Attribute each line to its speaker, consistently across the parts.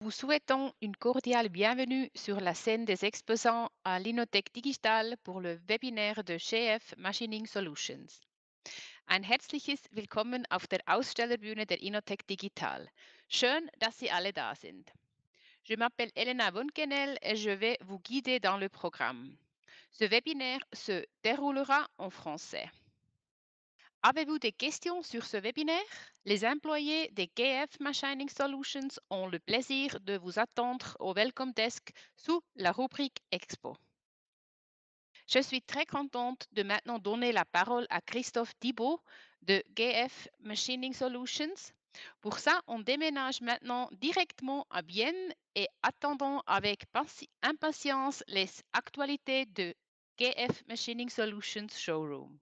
Speaker 1: vous souhaitons une cordiale bienvenue sur la scène des exposants à l'Inotech Digital pour le Webinaire de GF Machining Solutions. Ein herzliches Willkommen auf der Ausstellerbühne der Inotech Digital. Schön, dass Sie alle da sind. Je m'appelle Elena Wunkenel et je vais vous guider dans le programme. Ce webinaire se déroulera en français. Avez-vous des questions sur ce webinaire? Les employés des GF Machining Solutions ont le plaisir de vous attendre au Welcome Desk sous la rubrique Expo. Je suis très contente de maintenant donner la parole à Christophe Thibault de GF Machining Solutions. Pour ça, on déménage maintenant directement à Vienne et attendons avec impatience les actualités de GF Machining Solutions Showroom.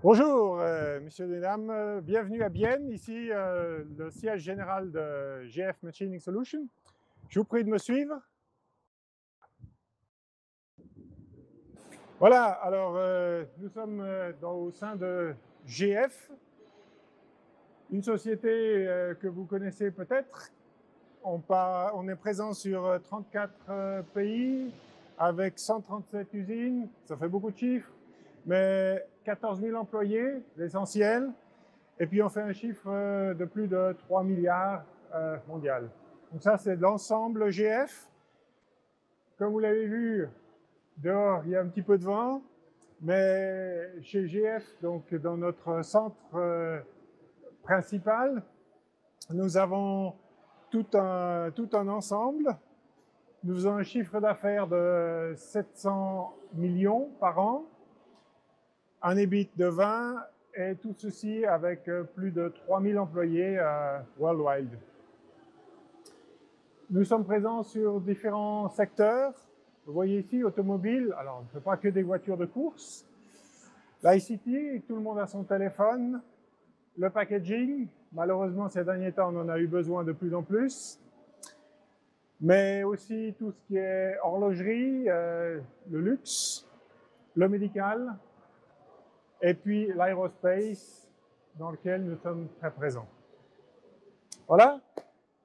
Speaker 2: Bonjour, messieurs et mesdames, bienvenue à Bienne, ici le siège général de GF Machining Solutions. Je vous prie de me suivre. Voilà, alors nous sommes au sein de GF, une société que vous connaissez peut-être. On est présent sur 34 pays avec 137 usines, ça fait beaucoup de chiffres, mais 14 000 employés, l'essentiel. Et puis on fait un chiffre de plus de 3 milliards mondial. Donc ça, c'est l'ensemble GF. Comme vous l'avez vu, dehors, il y a un petit peu de vent, mais chez GF, donc dans notre centre principal, nous avons tout un ensemble. Nous faisons un chiffre d'affaires de 700 millions par an, un EBIT de 20, et tout ceci avec plus de 3000 employés worldwide. Nous sommes présents sur différents secteurs. Vous voyez ici, automobile, alors on ne fait pas que des voitures de course. L'ICT, tout le monde a son téléphone. Le packaging, malheureusement ces derniers temps on en a eu besoin de plus en plus. Mais aussi tout ce qui est horlogerie, le luxe, le médical, et puis l'aérospace, dans lequel nous sommes très présents. Voilà,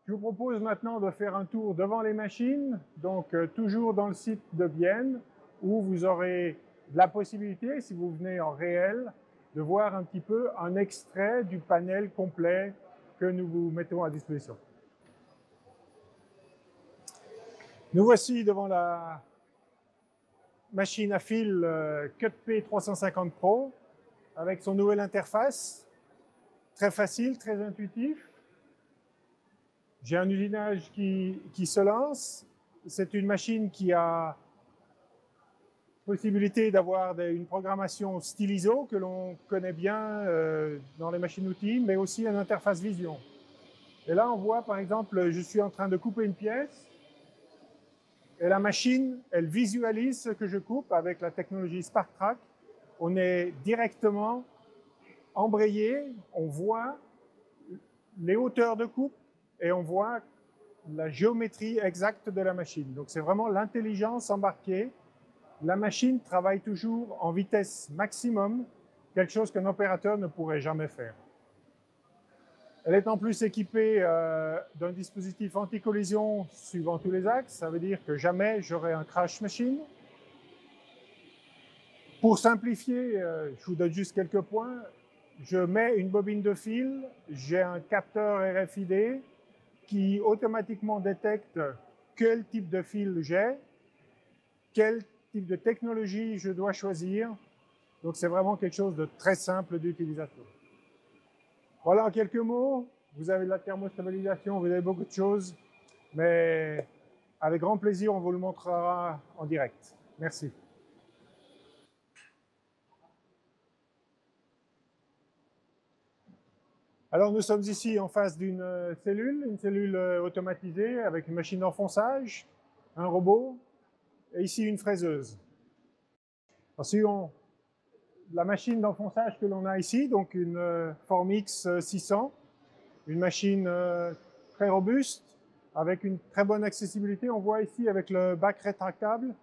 Speaker 2: je vous propose maintenant de faire un tour devant les machines, donc toujours dans le site de Bienne, où vous aurez la possibilité, si vous venez en réel, de voir un petit peu un extrait du panel complet que nous vous mettons à disposition. Nous voici devant la machine à fil Cut-P 350 Pro, avec son nouvelle interface, très facile, très intuitif. J'ai un usinage qui se lance. C'est une machine qui a possibilité d'avoir une programmation style ISO que l'on connaît bien dans les machines-outils, mais aussi une interface vision. Et là, on voit par exemple, je suis en train de couper une pièce et la machine, elle visualise ce que je coupe avec la technologie SparkTrack. On est directement embrayé, on voit les hauteurs de coupe et on voit la géométrie exacte de la machine. Donc c'est vraiment l'intelligence embarquée. La machine travaille toujours en vitesse maximum, quelque chose qu'un opérateur ne pourrait jamais faire. Elle est en plus équipée d'un dispositif anti-collision suivant tous les axes. Ça veut dire que jamais j'aurai un crash machine. Pour simplifier, je vous donne juste quelques points. Je mets une bobine de fil, j'ai un capteur RFID qui automatiquement détecte quel type de fil j'ai, quel type de technologie je dois choisir. Donc c'est vraiment quelque chose de très simple d'utilisation. Voilà en quelques mots, vous avez de la thermostabilisation, vous avez beaucoup de choses, mais avec grand plaisir on vous le montrera en direct. Merci. Alors nous sommes ici en face d'une cellule, une cellule automatisée avec une machine d'enfonçage, un robot, et ici une fraiseuse. Alors, si on la machine d'enfonçage que l'on a ici, donc une Formix 600, une machine très robuste, avec une très bonne accessibilité. On voit ici avec le bac rétractable,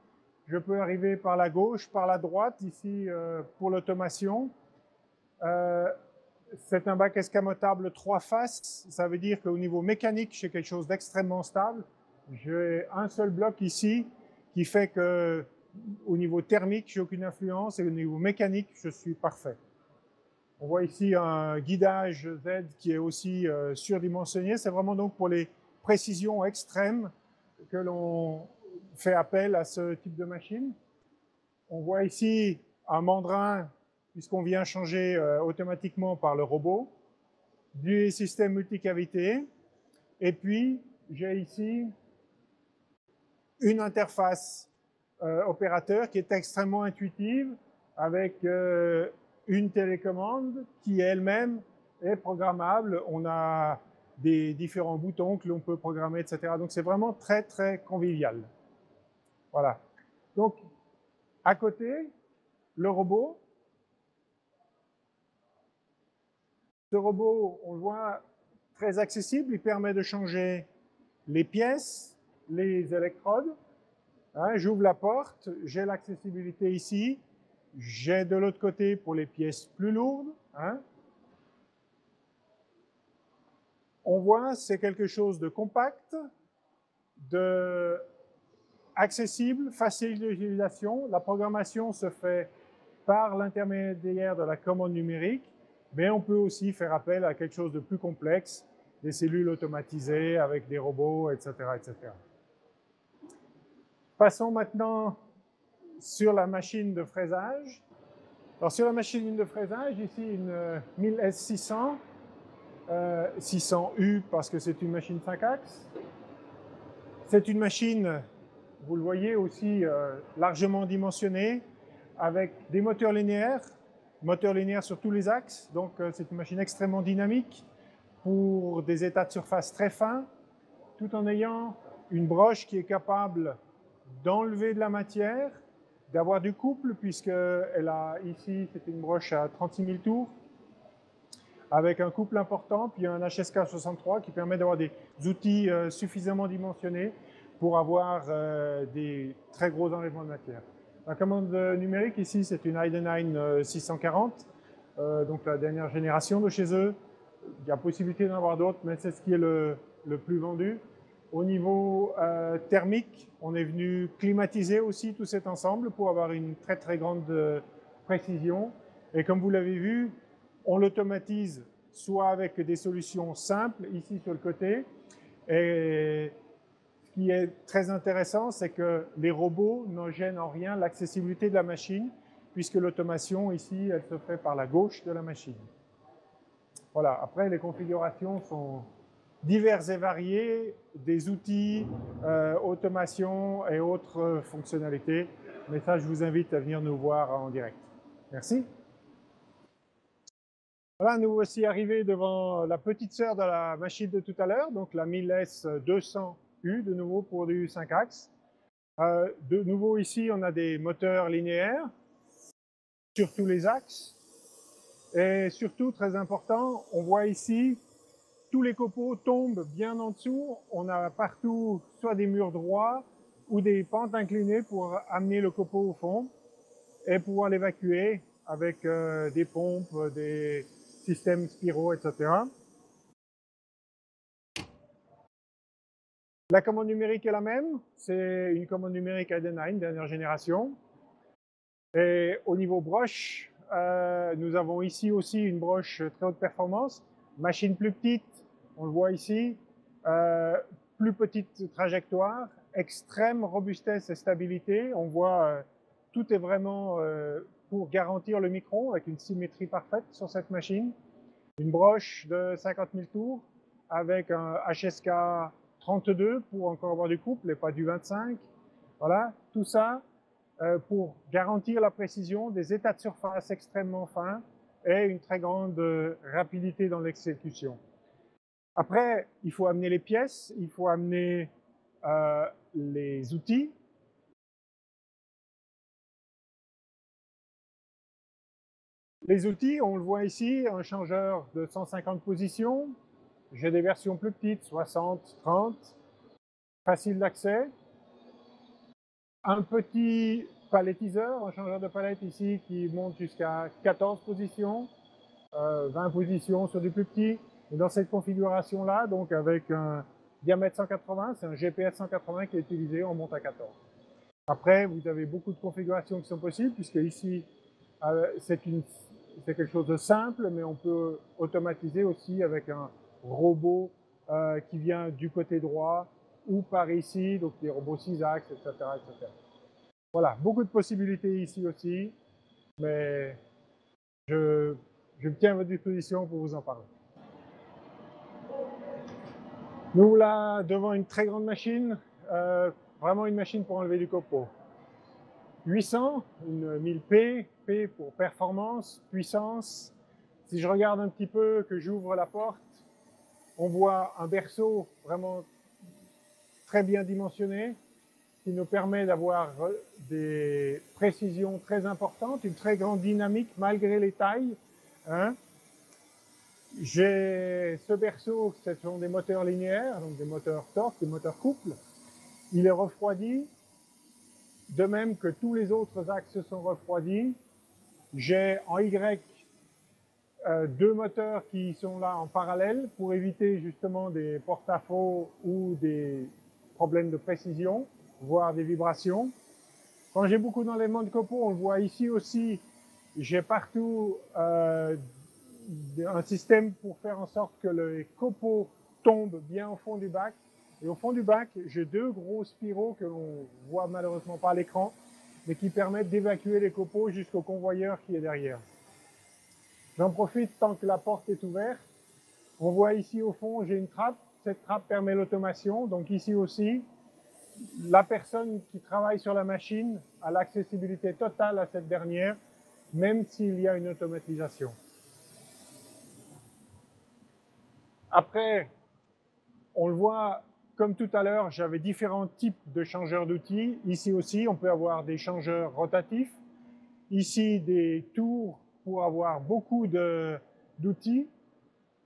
Speaker 2: je peux arriver par la gauche, par la droite, ici pour l'automation. C'est un bac escamotable 3 faces, ça veut dire qu'au niveau mécanique, j'ai quelque chose d'extrêmement stable. J'ai un seul bloc ici qui fait que au niveau thermique, j'ai aucune influence et au niveau mécanique, je suis parfait. On voit ici un guidage Z qui est aussi surdimensionné. C'est vraiment donc pour les précisions extrêmes que l'on fait appel à ce type de machine. On voit ici un mandrin, puisqu'on vient changer automatiquement par le robot, du système multicavité. Et puis, j'ai ici une interface opérateur qui est extrêmement intuitive, avec une télécommande qui elle-même est programmable. On a des différents boutons que l'on peut programmer, etc. Donc c'est vraiment très, très convivial. Voilà. Donc, à côté, le robot. Ce robot, on le voit, très accessible. Il permet de changer les pièces, les électrodes. Hein, j'ouvre la porte, j'ai l'accessibilité ici. J'ai de l'autre côté pour les pièces plus lourdes. Hein. On voit, c'est quelque chose de compact, de accessible, facile d'utilisation. La programmation se fait par l'intermédiaire de la commande numérique, mais on peut aussi faire appel à quelque chose de plus complexe, des cellules automatisées avec des robots, etc., etc. Passons maintenant sur la machine de fraisage. Alors sur la machine de fraisage, ici une 1000S600, 600U parce que c'est une machine 5 axes. C'est une machine, vous le voyez aussi, largement dimensionnée, avec des moteurs linéaires sur tous les axes. Donc c'est une machine extrêmement dynamique pour des états de surface très fins, tout en ayant une broche qui est capable d'enlever de la matière, d'avoir du couple, puisqu'elle a ici, c'est une broche à 36 000 tours, avec un couple important, puis un HSK 63 qui permet d'avoir des outils suffisamment dimensionnés pour avoir des très gros enlèvements de matière. La commande numérique ici, c'est une Heidenhain 640, donc la dernière génération de chez eux. Il y a possibilité d'en avoir d'autres, mais c'est ce qui est le plus vendu. Au niveau thermique, on est venu climatiser aussi tout cet ensemble pour avoir une très très grande précision. Et comme vous l'avez vu, on l'automatise soit avec des solutions simples ici sur le côté. Et ce qui est très intéressant, c'est que les robots ne gênent en rien l'accessibilité de la machine, puisque l'automation ici, elle se fait par la gauche de la machine. Voilà, après les configurations sont diverses et variées, des outils, automation et autres fonctionnalités. Mais ça, je vous invite à venir nous voir en direct. Merci. Voilà, nous voici arrivés devant la petite sœur de la machine de tout à l'heure, donc la 1000S200U, de nouveau pour du 5 axes. De nouveau ici, on a des moteurs linéaires sur tous les axes. Et surtout, très important, on voit ici, tous les copeaux tombent bien en dessous. On a partout soit des murs droits ou des pentes inclinées pour amener le copeau au fond et pouvoir l'évacuer avec des pompes, des systèmes spiraux, etc. La commande numérique est la même. C'est une commande numérique Heidenhain, dernière génération. Et au niveau broche, nous avons ici aussi une broche très haute performance. Machine plus petite, on le voit ici. Plus petite trajectoire, extrême robustesse et stabilité. On voit tout est vraiment pour garantir le micron avec une symétrie parfaite sur cette machine. Une broche de 50 000 tours avec un HSK 32 pour encore avoir du couple et pas du 25. Voilà, tout ça pour garantir la précision, des états de surface extrêmement fins et une très grande rapidité dans l'exécution. Après, il faut amener les pièces, il faut amener les outils. Les outils, on le voit ici, un changeur de 150 positions. J'ai des versions plus petites, 60, 30, facile d'accès. Un petit palettiseur, un changeur de palette ici qui monte jusqu'à 14 positions, 20 positions sur du plus petit. Et dans cette configuration-là, donc avec un diamètre 180, c'est un GPS 180 qui est utilisé, on monte à 14. Après, vous avez beaucoup de configurations qui sont possibles, puisque ici, c'est quelque chose de simple, mais on peut automatiser aussi avec un robot qui vient du côté droit ou par ici, donc des robots 6 axes, etc., etc. Voilà, beaucoup de possibilités ici aussi, mais je me tiens à votre disposition pour vous en parler. Nous là devant une très grande machine, vraiment une machine pour enlever du copeau. 800, une 1000P, P pour performance, puissance. Si je regarde un petit peu, que j'ouvre la porte, on voit un berceau vraiment très bien dimensionné qui nous permet d'avoir des précisions très importantes, une très grande dynamique malgré les tailles. Hein. J'ai ce berceau, ce sont des moteurs linéaires, donc des moteurs torque, des moteurs couple. Il est refroidi, de même que tous les autres axes sont refroidis. J'ai en Y deux moteurs qui sont là en parallèle pour éviter justement des porte-à-faux ou des problèmes de précision, voire des vibrations. Quand j'ai beaucoup d'enlèvement de copeaux, on le voit ici aussi, j'ai partout un système pour faire en sorte que les copeaux tombent bien au fond du bac. Et au fond du bac, j'ai deux gros spiraux que l'on voit malheureusement pas à l'écran, mais qui permettent d'évacuer les copeaux jusqu'au convoyeur qui est derrière. J'en profite tant que la porte est ouverte. On voit ici au fond, j'ai une trappe. Cette trappe permet l'automation. Donc ici aussi, la personne qui travaille sur la machine a l'accessibilité totale à cette dernière, même s'il y a une automatisation. Après, on le voit, comme tout à l'heure, j'avais différents types de changeurs d'outils. Ici aussi, on peut avoir des changeurs rotatifs. Ici, des tours pour avoir beaucoup d'outils.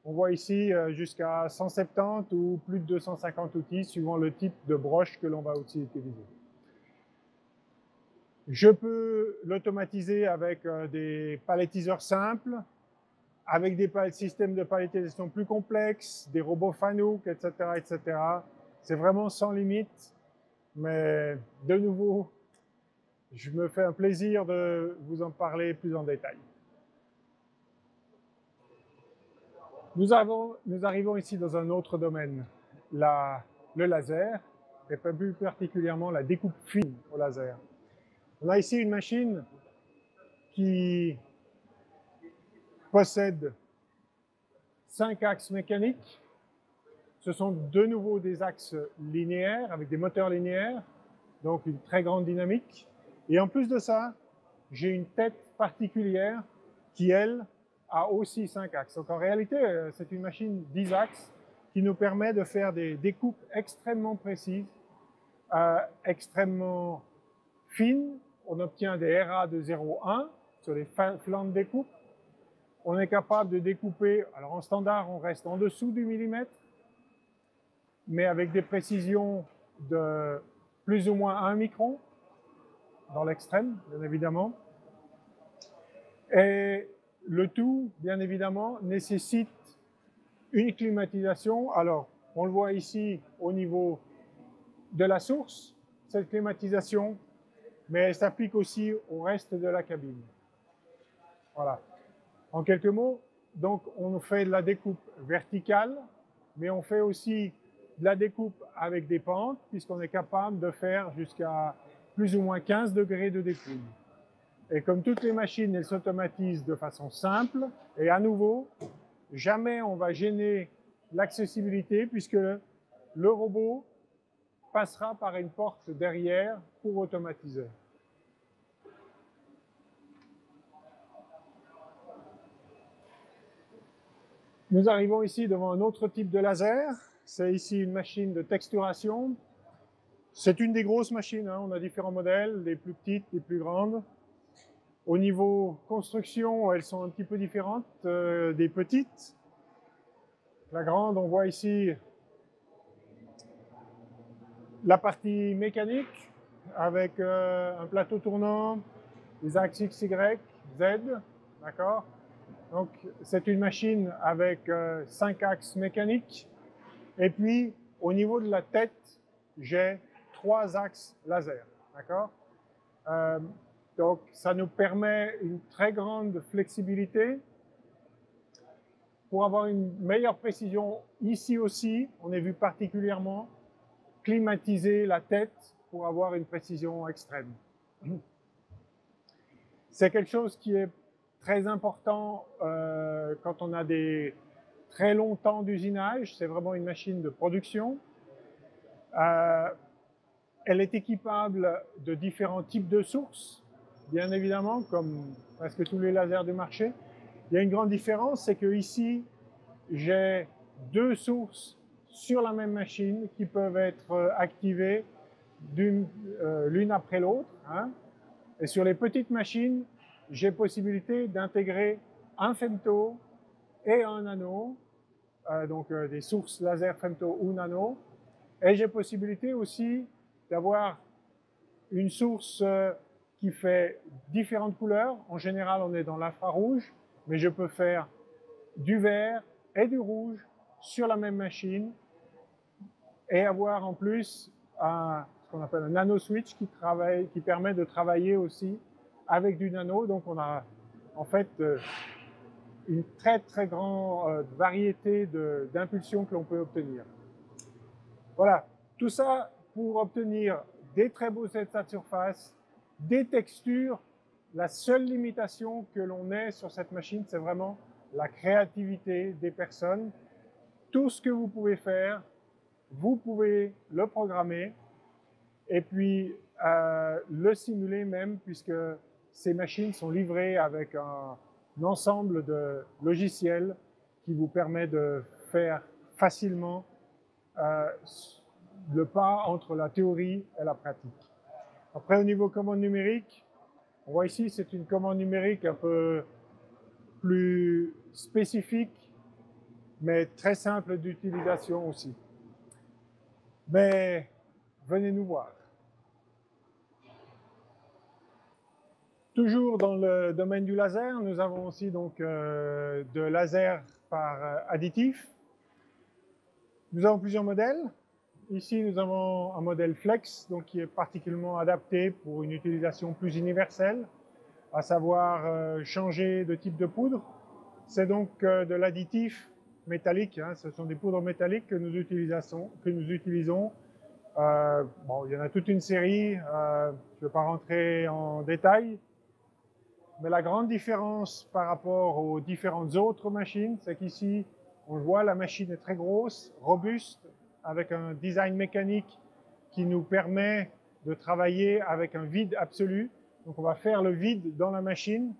Speaker 2: On voit ici jusqu'à 170 ou plus de 250 outils, suivant le type de broche que l'on va aussi utiliser. Je peux l'automatiser avec des palettiseurs simples, avec des systèmes de palettisation plus complexes, des robots Fanuc, etc., etc. C'est vraiment sans limite, mais de nouveau, je me fais un plaisir de vous en parler plus en détail. Nous arrivons ici dans un autre domaine, le laser, et plus particulièrement la découpe fine au laser. On a ici une machine qui possède 5 axes mécaniques. Ce sont de nouveau des axes linéaires, avec des moteurs linéaires, donc une très grande dynamique. Et en plus de ça, j'ai une tête particulière qui, elle, a aussi 5 axes. Donc en réalité, c'est une machine 10 axes qui nous permet de faire des découpes extrêmement précises, extrêmement fines. On obtient des RA de 0,1 sur les flancs de découpe. On est capable de découper, alors en standard, on reste en dessous du millimètre, mais avec des précisions de plus ou moins 1 micron, dans l'extrême, bien évidemment. Et le tout, bien évidemment, nécessite une climatisation. Alors, on le voit ici au niveau de la source, cette climatisation, mais elle s'applique aussi au reste de la cabine. Voilà. En quelques mots, donc on fait de la découpe verticale, mais on fait aussi de la découpe avec des pentes, puisqu'on est capable de faire jusqu'à plus ou moins 15 degrés de découpe. Et comme toutes les machines, elles s'automatisent de façon simple, et à nouveau, jamais on va gêner l'accessibilité, puisque le robot passera par une porte derrière pour automatiser. Nous arrivons ici devant un autre type de laser. C'est ici une machine de texturation. C'est une des grosses machines, hein. On a différents modèles, les plus petites, les plus grandes. Au niveau construction, elles sont un petit peu différentes des petites. La grande, on voit ici la partie mécanique avec un plateau tournant, les axes X, Y, Z, d'accord? Donc, c'est une machine avec 5 axes mécaniques. Et puis, au niveau de la tête, j'ai 3 axes laser, d'accord? Euh, donc, ça nous permet une très grande flexibilité. Pour avoir une meilleure précision, ici aussi, on est vu particulièrement climatiser la tête pour avoir une précision extrême. C'est quelque chose qui est très important quand on a des très longs temps d'usinage. C'est vraiment une machine de production. Elle est équipable de différents types de sources, bien évidemment, comme presque tous les lasers du marché. Il y a une grande différence, c'est que ici, j'ai 2 sources sur la même machine qui peuvent être activées l'une après l'autre. Hein. Et sur les petites machines, j'ai possibilité d'intégrer un femto et un nano, donc des sources laser femto ou nano. Et j'ai possibilité aussi d'avoir une source qui fait différentes couleurs. En général, on est dans l'infrarouge, mais je peux faire du vert et du rouge sur la même machine et avoir en plus ce qu'on appelle un nano switch qui permet de travailler aussi avec du nano. Donc on a en fait une très très grande variété d'impulsions que l'on peut obtenir. Voilà, tout ça pour obtenir des très beaux états de surface, des textures. La seule limitation que l'on ait sur cette machine, c'est vraiment la créativité des personnes. Tout ce que vous pouvez faire, vous pouvez le programmer et puis le simuler même, puisque ces machines sont livrées avec un ensemble de logiciels qui vous permet de faire facilement le pas entre la théorie et la pratique. Après, au niveau commande numérique, on voit ici, c'est une commande numérique un peu plus spécifique, mais très simple d'utilisation aussi. Mais venez nous voir. Toujours dans le domaine du laser, nous avons aussi donc de laser par additif. Nous avons plusieurs modèles. Ici, nous avons un modèle flex, donc qui est particulièrement adapté pour une utilisation plus universelle, à savoir changer de type de poudre. C'est donc de l'additif métallique, hein, ce sont des poudres métalliques que nous utilisons. Bon, il y en a toute une série, je ne vais pas rentrer en détail, mais la grande différence par rapport aux différentes autres machines, c'est qu'ici, on le voit, la machine est très grosse, robuste, avec un design mécanique qui nous permet de travailler avec un vide absolu. Donc on va faire le vide dans la machine,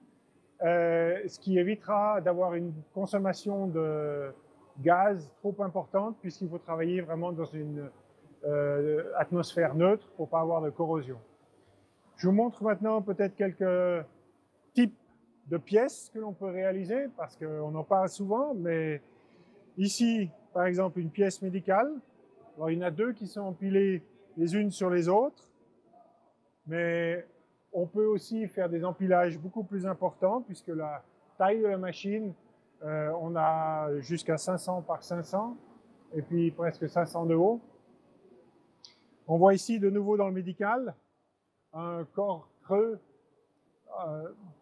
Speaker 2: ce qui évitera d'avoir une consommation de gaz trop importante, puisqu'il faut travailler vraiment dans une atmosphère neutre pour ne pas avoir de corrosion. Je vous montre maintenant peut-être quelques types de pièces que l'on peut réaliser, parce qu'on en parle souvent, mais ici, par exemple, une pièce médicale. Alors, il y en a 2 qui sont empilées les unes sur les autres, mais on peut aussi faire des empilages beaucoup plus importants, puisque la taille de la machine, on a jusqu'à 500 par 500, et puis presque 500 de haut. On voit ici de nouveau dans le médical un corps creux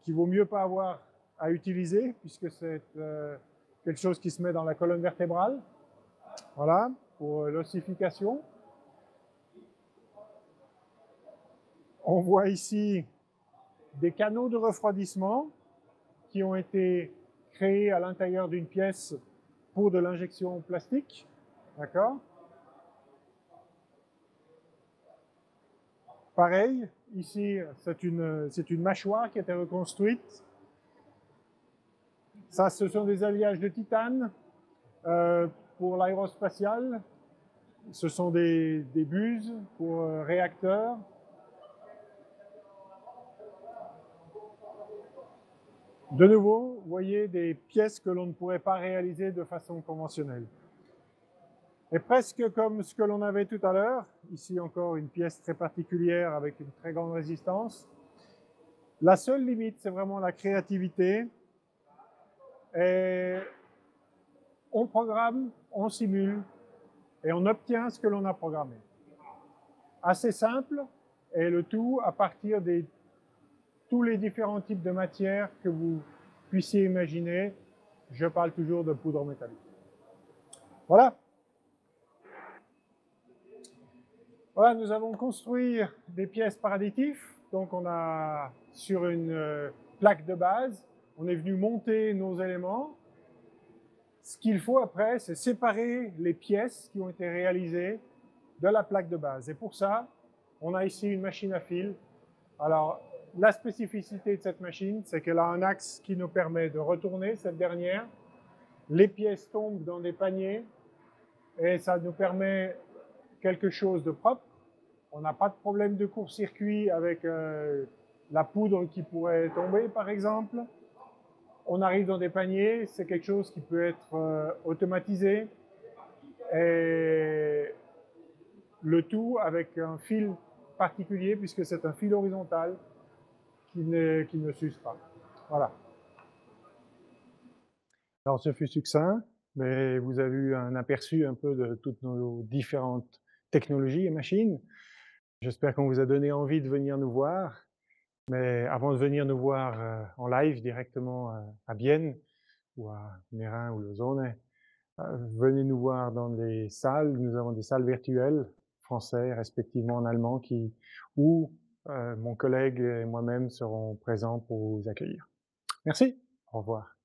Speaker 2: qu'il vaut mieux pas avoir à utiliser, puisque c'est quelque chose qui se met dans la colonne vertébrale. Voilà, pour l'ossification. On voit ici des canaux de refroidissement qui ont été créés à l'intérieur d'une pièce pour de l'injection plastique. D'accord? Pareil, ici, c'est une mâchoire qui a été reconstruite. Ça, ce sont des alliages de titane pour l'aérospatial. Ce sont des buses pour réacteurs. De nouveau, vous voyez des pièces que l'on ne pourrait pas réaliser de façon conventionnelle. Et presque comme ce que l'on avait tout à l'heure, ici encore une pièce très particulière avec une très grande résistance. La seule limite, c'est vraiment la créativité. Et on programme, on simule et on obtient ce que l'on a programmé. Assez simple, et le tout à partir de tous les différents types de matières que vous puissiez imaginer. Je parle toujours de poudre métallique. Voilà. Voilà, nous avons construit des pièces par additifs. Donc on a sur une plaque de base, on est venu monter nos éléments. Ce qu'il faut après, c'est séparer les pièces qui ont été réalisées de la plaque de base. Et pour ça, on a ici une machine à fil. Alors, la spécificité de cette machine, c'est qu'elle a un axe qui nous permet de retourner cette dernière. Les pièces tombent dans des paniers et ça nous permet quelque chose de propre. On n'a pas de problème de court-circuit avec la poudre qui pourrait tomber, par exemple. On arrive dans des paniers, c'est quelque chose qui peut être automatisé. Et le tout avec un fil particulier, puisque c'est un fil horizontal qui ne s'use pas. Voilà. Alors, ce fut succinct, mais vous avez eu un aperçu un peu de toutes nos différentes technologies et machines. J'espère qu'on vous a donné envie de venir nous voir. Mais avant de venir nous voir en live directement à Bienne ou à Mérin ou Lausanne, venez nous voir dans les salles. Nous avons des salles virtuelles, français, respectivement en allemand, où mon collègue et moi-même serons présents pour vous accueillir. Merci. Au revoir.